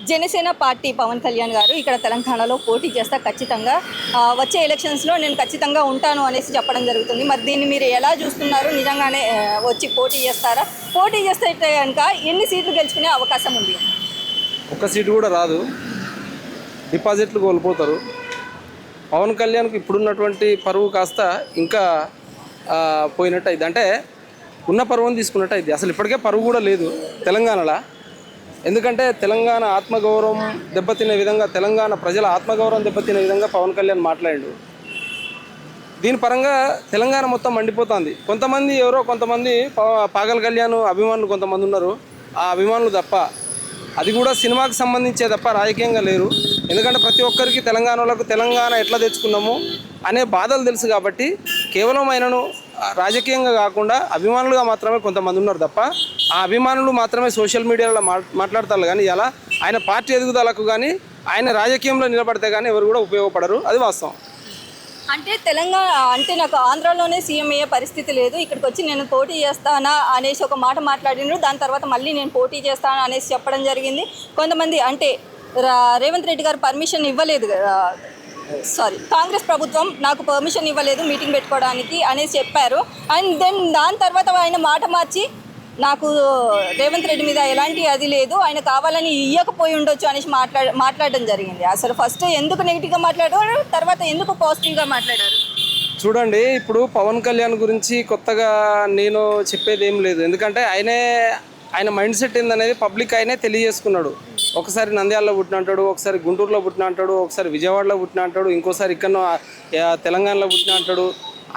Janasena party Pawan Kalyan గారు ఇక్కడ తెలంగాణలో పోటీ చేస్తా ఖచ్చితంగా వచ్చే ఎలక్షన్స్లో నేను ఖచ్చితంగా ఉంటాను అనేసి చెప్పడం జరుగుతుంది. మరి దీన్ని మీరు ఎలా చూస్తున్నారు? నిజంగానే వచ్చి పోటీ చేస్తారా? పోటీ చేస్తే కనుక ఎన్ని సీట్లు గెలుచుకునే అవకాశం ఉంది? ఒక్క సీటు కూడా రాదు, డిపాజిట్లు కోల్పోతారు. పవన్ కళ్యాణ్కి ఇప్పుడున్నటువంటి పరువు కాస్త ఇంకా పోయినట్టు అయింది. అంటే ఉన్న పరువుని తీసుకున్నట్టు అయింది. అసలు ఇప్పటికే పరువు కూడా లేదు తెలంగాణలో. ఎందుకంటే తెలంగాణ ఆత్మగౌరవం దెబ్బతినే విధంగా, తెలంగాణ ప్రజల ఆత్మగౌరవం దెబ్బతినే విధంగా పవన్ కళ్యాణ్ మాట్లాడాడు. దీని పరంగా తెలంగాణ మొత్తం మండిపోతుంది. కొంతమంది పాగల్ కళ్యాణ్ అభిమానులు కొంతమంది ఉన్నారు. ఆ అభిమానులు తప్ప, అది కూడా సినిమాకి సంబంధించే తప్ప రాజకీయంగా లేరు. ఎందుకంటే ప్రతి ఒక్కరికి తెలంగాణలకు తెలంగాణ ఎట్లా తెచ్చుకున్నాము అనే బాధలు తెలుసు కాబట్టి కేవలం ఆయనను రాజకీయంగా కాకుండా అభిమానులుగా మాత్రమే కొంతమంది ఉన్నారు తప్ప, ఆ అభిమానులు మాత్రమే సోషల్ మీడియాలో మాట్లాడతారు. కానీ ఇలా ఆయన పార్టీ ఎదుగుదలకు కానీ ఆయన రాజకీయంలో నిలబడితే కానీ ఎవరు కూడా ఉపయోగపడరు. అది వాస్తవం. అంటే తెలంగాణ అంటే నాకు ఆంధ్రాలోనే సీఎం అయ్యే పరిస్థితి లేదు, ఇక్కడికి వచ్చి నేను పోటీ చేస్తానా అనేసి ఒక మాట మాట్లాడినారు. దాని తర్వాత మళ్ళీ నేను పోటీ చేస్తాను అనేసి చెప్పడం జరిగింది. కొంతమంది అంటే రేవంత్ రెడ్డి గారు పర్మిషన్ ఇవ్వలేదు, కాంగ్రెస్ ప్రభుత్వం నాకు పర్మిషన్ ఇవ్వలేదు మీటింగ్ పెట్టుకోవడానికి అనేసి చెప్పారు. అండ్ దెన్ దాని తర్వాత ఆయన మాట మార్చి నాకు రేవంత్ రెడ్డి మీద ఎలాంటి అది లేదు, ఆయన కావాలని ఇయ్యకపోయి ఉండొచ్చు అనేసి మాట్లాడడం జరిగింది. అసలు ఫస్ట్ ఎందుకు నెగిటివ్గా మాట్లాడారు, తర్వాత ఎందుకు పాజిటివ్గా మాట్లాడారు? చూడండి, ఇప్పుడు పవన్ కళ్యాణ్ గురించి కొత్తగా నేను చెప్పేది ఏం లేదు. ఎందుకంటే ఆయన మైండ్ సెట్ ఏందనేది పబ్లిక్ ఆయనే తెలియజేసుకున్నాడు. ఒకసారి నంద్యాలలో పుట్టిన అంటాడు, ఒకసారి గుంటూరులో పుట్టిన అంటాడు, ఒకసారి విజయవాడలో పుట్టిన అంటాడు, ఇంకోసారి ఇక్కడ తెలంగాణలో పుట్టిన అంటాడు.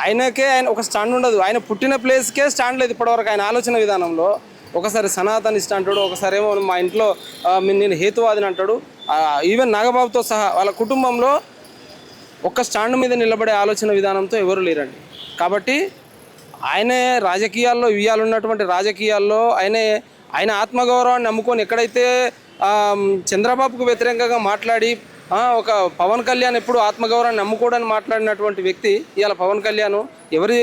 ఆయన ఒక స్టాండ్ ఉండదు. ఆయన పుట్టిన ప్లేస్కే స్టాండ్ లేదు ఇప్పటివరకు ఆయన ఆలోచన విధానంలో. ఒకసారి సనాతనిస్ట్ అంటాడు, ఒకసారి ఏమో మా ఇంట్లో నేను హేతువాదిని అంటాడు. ఈవెన్ నాగబాబుతో సహా వాళ్ళ కుటుంబంలో ఒక్క స్టాండ్ మీద నిలబడే ఆలోచన విధానంతో ఎవరు లేరండి. కాబట్టి ఆయనే రాజకీయాల్లో ఇవ్వాలన్నటువంటి రాజకీయాల్లో ఆయన ఆత్మగౌరవాన్ని నమ్ముకొని ఎక్కడైతే చంద్రబాబుకు వ్యతిరేకంగా మాట్లాడి ఒక పవన్ కళ్యాణ్ ఎప్పుడు ఆత్మగౌరవాన్ని నమ్ముకోవడానికి మాట్లాడినటువంటి వ్యక్తి ఇవాళ పవన్ కళ్యాణ్ ఎవరి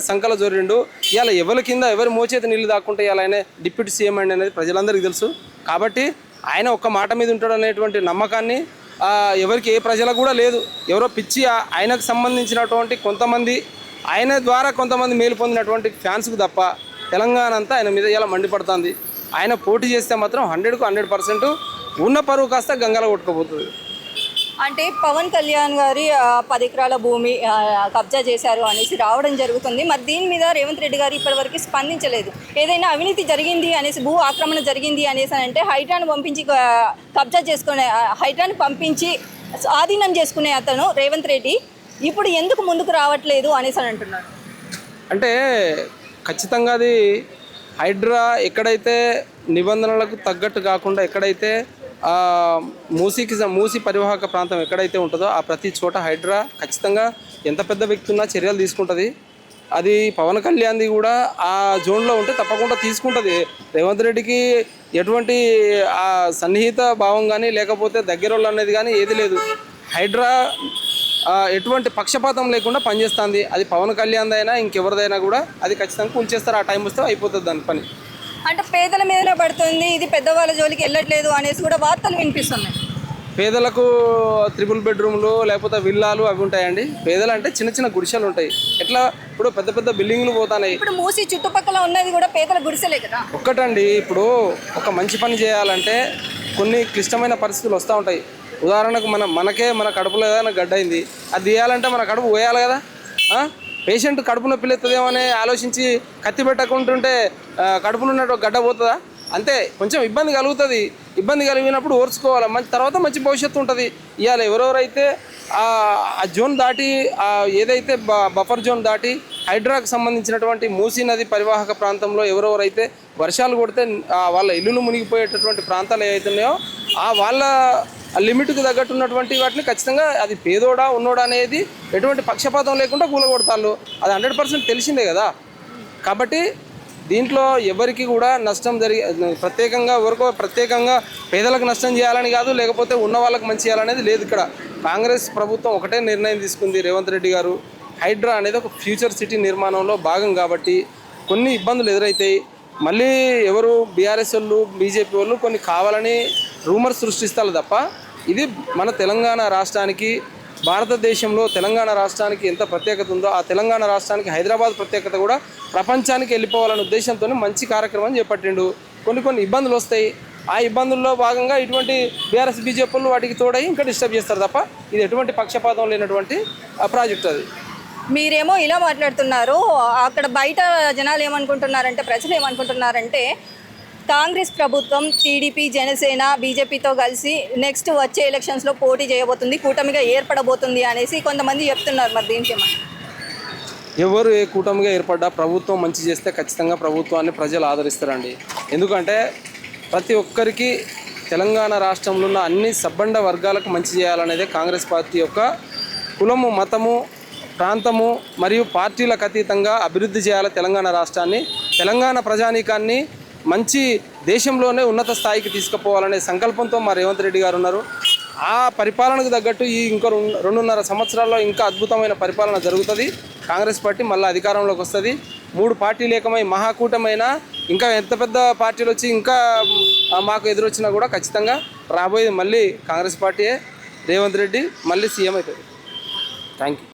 సంకల జోరిండు, ఇవాళ ఎవరి కింద ఎవరి మోచేతి నీళ్ళు దాక్కుంటే ఇవాళ ఆయన డిప్యూటీ సీఎం అండి అనేది ప్రజలందరికీ తెలుసు. కాబట్టి ఆయన ఒక్క మాట మీద ఉంటాడు అనేటువంటి నమ్మకాన్ని ఎవరికి ఏ ప్రజలకు కూడా లేదు. ఎవరో పిచ్చి ఆయనకు సంబంధించినటువంటి కొంతమంది, ఆయన ద్వారా కొంతమంది మేలు పొందినటువంటి ఫ్యాన్స్కు తప్ప తెలంగాణ అంతా ఆయన మీద ఇలా మండిపడుతుంది. ఆయన పోటీ చేస్తే మాత్రం 100కు 100% ఉన్న పరువు కాస్త గంగలో కొట్టుకుపోతుంది. అంటే పవన్ కళ్యాణ్ గారి 10 ఎకరాల భూమి కబ్జా చేశారు అనేసి రావడం జరుగుతుంది. మరి దీని మీద రేవంత్ రెడ్డి గారు ఇప్పటివరకు స్పందించలేదు. ఏదైనా అవినీతి జరిగింది అనేసి, భూ ఆక్రమణ జరిగింది అనేసి అంటే హైడ్రాను పంపించి కబ్జా చేసుకునే, హైడ్రాను పంపించి ఆధీనం చేసుకునే అతను రేవంత్ రెడ్డి ఇప్పుడు ఎందుకు ముందుకు రావట్లేదు అనేసి అంటున్నారు. అంటే ఖచ్చితంగా అది హైడ్రా ఎక్కడైతే నిబంధనలకు తగ్గట్టు కాకుండా, ఎక్కడైతే మూసి పరివాహక ప్రాంతం ఎక్కడైతే ఉంటుందో ఆ ప్రతి చోట హైడ్రా ఖచ్చితంగా ఎంత పెద్ద వ్యక్తి ఉన్నా చర్యలు తీసుకుంటుంది. అది పవన్ కళ్యాణ్ది కూడా ఆ జోన్లో ఉంటే తప్పకుండా తీసుకుంటుంది. రేవంత్ రెడ్డికి ఎటువంటి సన్నిహిత భావం కానీ లేకపోతే దగ్గరోళ్ళు అనేది కానీ ఏది లేదు. హైడ్రా ఎటువంటి పక్షపాతం లేకుండా పనిచేస్తుంది. అది పవన్ కళ్యాణ్దైనా ఇంకెవరిదైనా కూడా అది ఖచ్చితంగా కూల్చేస్తారు. ఆ టైం వస్తే అయిపోతుంది దాని పని. అంటే పేదల మీదనే పడుతుంది, ఇది పెద్దవాళ్ళ జోలికి వెళ్ళట్లేదు అనేసి కూడా వార్తలు వినిపిస్తున్నాయి. పేదలకు 3 బెడ్రూమ్లు లేకపోతే విల్లాలు అవి ఉంటాయండి. పేదలు అంటే చిన్న చిన్న గుడిసెలు ఉంటాయి. ఎట్లా ఇప్పుడు పెద్ద పెద్ద బిల్డింగ్లు పోతున్నాయి. ఇప్పుడు మూసి చుట్టుపక్కల ఉన్నది కూడా పేదల గుడిసెలే కదా. ఒక్కటండి, ఇప్పుడు ఒక మంచి పని చేయాలంటే కొన్ని క్లిష్టమైన పరిస్థితులు వస్తూ ఉంటాయి. ఉదాహరణకు మన కడుపులో ఏదైనా గడ్డ అయింది, అది తీయాలంటే మన కడుపు పోయాలి కదా. పేషెంట్ కడుపు నొప్పి లేస్తుందేమో అని ఆలోచించి కత్తి పెట్టకుంటుంటే కడుపులో ఉన్న గడ్డ పోతుందా? అంతే, కొంచెం ఇబ్బంది కలుగుతుంది. ఇబ్బంది కలిగినప్పుడు ఓర్చుకోవాలి. తర్వాత మంచి భవిష్యత్తు ఉంటుంది. ఇవాళ ఎవరెవరైతే ఆ జోన్ దాటి ఏదైతే బఫర్ జోన్ దాటి హైడ్రాకు సంబంధించినటువంటి మూసీ నది పరివాహక ప్రాంతంలో ఎవరెవరైతే వర్షాలు కొడితే వాళ్ళ ఇల్లులు మునిగిపోయేటటువంటి ప్రాంతాలు ఏవైతున్నాయో వాళ్ళ లిమిట్కు తగ్గట్టు ఉన్నటువంటి వాటిని ఖచ్చితంగా అది పేదోడా ఉన్నోడా అనేది ఎటువంటి పక్షపాతం లేకుండా కూలగొడతాళ్ళు. అది 100% తెలిసిందే కదా. కాబట్టి దీంట్లో ఎవరికి కూడా నష్టం ప్రత్యేకంగా పేదలకు నష్టం చేయాలని కాదు, లేకపోతే ఉన్న వాళ్ళకి మంచి చేయాలనేది లేదు. ఇక్కడ కాంగ్రెస్ ప్రభుత్వం ఒకటే నిర్ణయం తీసుకుంది, రేవంత్ రెడ్డి గారు, హైడ్రా అనేది ఒక ఫ్యూచర్ సిటీ నిర్మాణంలో భాగం కాబట్టి కొన్ని ఇబ్బందులు ఎదురవుతాయి. మళ్ళీ ఎవరు బీఆర్ఎస్ వాళ్ళు బీజేపీ వాళ్ళు కొన్ని కావాలని రూమర్స్ సృష్టిస్తారు తప్ప ఇది మన తెలంగాణ రాష్ట్రానికి భారతదేశంలో తెలంగాణ రాష్ట్రానికి ఎంత ప్రత్యేకత ఉందో ఆ తెలంగాణ రాష్ట్రానికి హైదరాబాద్ ప్రత్యేకత కూడా ప్రపంచానికి వెళ్ళిపోవాలనే ఉద్దేశంతో మంచి కార్యక్రమం చేపట్టిండు. కొన్ని ఇబ్బందులు వస్తాయి, ఆ ఇబ్బందుల్లో భాగంగా ఇటువంటి బీఆర్ఎస్ బీజేపీలు వాటికి తోడై ఇంకా డిస్టర్బ్ చేస్తారు తప్ప ఇది ఎటువంటి పక్షపాతం లేనటువంటి ప్రాజెక్ట్ అది. మీరేమో ఇలా మాట్లాడుతున్నారు, అక్కడ బయట జనాలు ఏమనుకుంటున్నారంటే, ప్రజలు ఏమనుకుంటున్నారంటే కాంగ్రెస్ ప్రభుత్వం టీడీపీ జనసేన బీజేపీతో కలిసి నెక్స్ట్ వచ్చే ఎలక్షన్స్లో పోటీ చేయబోతుంది, కూటమిగా ఏర్పడబోతుంది అనేసి కొంతమంది చెప్తున్నారు. మరి దీనికి ఎవరు ఏ కూటమిగా ఏర్పడ్డా ప్రభుత్వం మంచి చేస్తే ఖచ్చితంగా ప్రభుత్వాన్ని ప్రజలు ఆదరిస్తారండి. ఎందుకంటే ప్రతి ఒక్కరికి తెలంగాణ రాష్ట్రంలో ఉన్న అన్ని సబ్బండ వర్గాలకు మంచి చేయాలనేదే కాంగ్రెస్ పార్టీ యొక్క కులము, మతము, ప్రాంతము మరియు పార్టీలకు అతీతంగా అభివృద్ధి చేయాలి తెలంగాణ రాష్ట్రాన్ని. తెలంగాణ ప్రజానీకాన్ని మంచి దేశంలోనే ఉన్నత స్థాయికి తీసుకుపోవాలనే సంకల్పంతో మా రేవంత్ రెడ్డి గారు ఉన్నారు. ఆ పరిపాలనకు తగ్గట్టు ఈ ఇంకా 2.5 సంవత్సరాల్లో ఇంకా అద్భుతమైన పరిపాలన జరుగుతుంది. కాంగ్రెస్ పార్టీ మళ్ళీ అధికారంలోకి వస్తుంది. 3 పార్టీలు ఏకమై మహాకూటమైన ఇంకా ఎంత పెద్ద పార్టీలు వచ్చి ఇంకా మాకు ఎదురొచ్చినా కూడా ఖచ్చితంగా రాబోయేది మళ్ళీ కాంగ్రెస్ పార్టీయే. రేవంత్ రెడ్డి మళ్ళీ సీఎం అవుతుంది. Thank you.